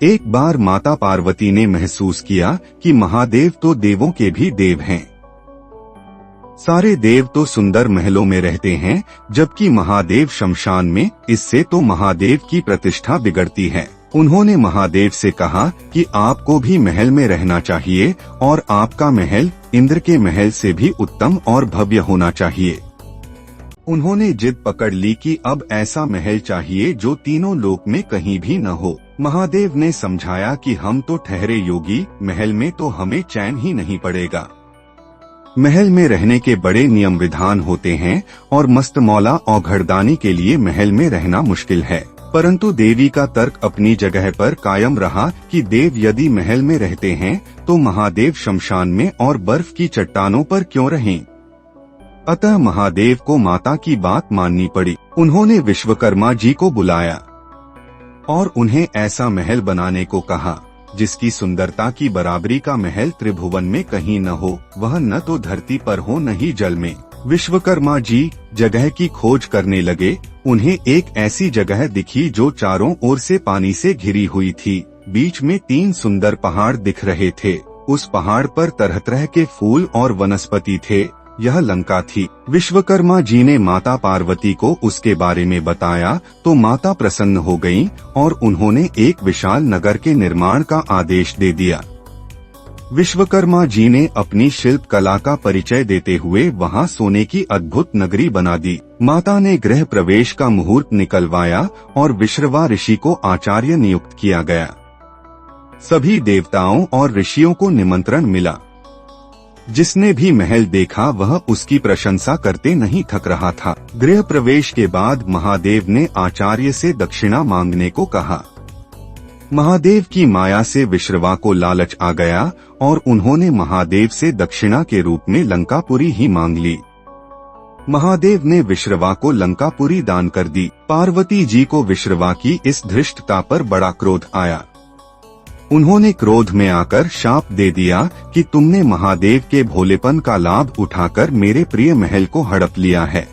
एक बार माता पार्वती ने महसूस किया कि महादेव तो देवों के भी देव हैं। सारे देव तो सुंदर महलों में रहते हैं, जबकि महादेव शमशान में। इससे तो महादेव की प्रतिष्ठा बिगड़ती है। उन्होंने महादेव से कहा कि आपको भी महल में रहना चाहिए और आपका महल इंद्र के महल से भी उत्तम और भव्य होना चाहिए। उन्होंने जिद पकड़ ली कि अब ऐसा महल चाहिए जो तीनों लोक में कहीं भी न हो। महादेव ने समझाया कि हम तो ठहरे योगी, महल में तो हमें चैन ही नहीं पड़ेगा। महल में रहने के बड़े नियम विधान होते हैं और मस्तमौला और घरदानी के लिए महल में रहना मुश्किल है। परंतु देवी का तर्क अपनी जगह पर कायम रहा कि देव यदि महल में रहते हैं तो महादेव शमशान में और बर्फ की चट्टानों पर क्यों रहें। अतः महादेव को माता की बात माननी पड़ी। उन्होंने विश्वकर्मा जी को बुलाया और उन्हें ऐसा महल बनाने को कहा जिसकी सुंदरता की बराबरी का महल त्रिभुवन में कहीं न हो, वह न तो धरती पर हो न ही जल में। विश्वकर्मा जी जगह की खोज करने लगे। उन्हें एक ऐसी जगह दिखी जो चारों ओर से पानी से घिरी हुई थी। बीच में 3 सुंदर पहाड़ दिख रहे थे। उस पहाड़ पर तरह तरह के फूल और वनस्पति थे। यह लंका थी। विश्वकर्मा जी ने माता पार्वती को उसके बारे में बताया तो माता प्रसन्न हो गईं और उन्होंने एक विशाल नगर के निर्माण का आदेश दे दिया। विश्वकर्मा जी ने अपनी शिल्प कला का परिचय देते हुए वहां सोने की अद्भुत नगरी बना दी। माता ने गृह प्रवेश का मुहूर्त निकलवाया और विश्रवा ऋषि को आचार्य नियुक्त किया गया। सभी देवताओं और ऋषियों को निमंत्रण मिला। जिसने भी महल देखा वह उसकी प्रशंसा करते नहीं थक रहा था। गृह प्रवेश के बाद महादेव ने आचार्य से दक्षिणा मांगने को कहा। महादेव की माया से विश्रवा को लालच आ गया और उन्होंने महादेव से दक्षिणा के रूप में लंकापुरी ही मांग ली। महादेव ने विश्रवा को लंकापुरी दान कर दी। पार्वती जी को विश्रवा की इस धृष्टता पर बड़ा क्रोध आया। उन्होंने क्रोध में आकर शाप दे दिया कि तुमने महादेव के भोलेपन का लाभ उठाकर मेरे प्रिय महल को हड़प लिया है।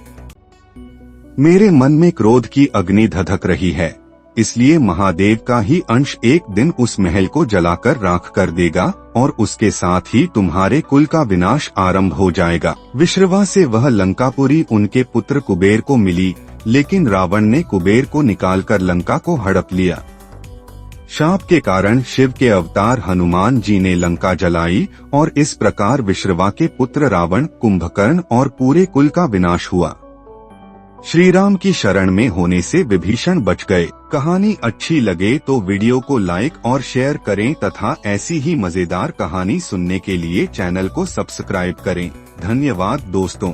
मेरे मन में क्रोध की अग्नि धधक रही है, इसलिए महादेव का ही अंश एक दिन उस महल को जलाकर राख कर देगा और उसके साथ ही तुम्हारे कुल का विनाश आरंभ हो जाएगा। विश्रवा से वह लंकापुरी उनके पुत्र कुबेर को मिली, लेकिन रावण ने कुबेर को निकालकर लंका को हड़प लिया। शाप के कारण शिव के अवतार हनुमान जी ने लंका जलाई और इस प्रकार विश्रवा के पुत्र रावण, कुंभकर्ण और पूरे कुल का विनाश हुआ। श्री राम की शरण में होने से विभीषण बच गए। कहानी अच्छी लगे तो वीडियो को लाइक और शेयर करें तथा ऐसी ही मजेदार कहानी सुनने के लिए चैनल को सब्सक्राइब करें। धन्यवाद दोस्तों।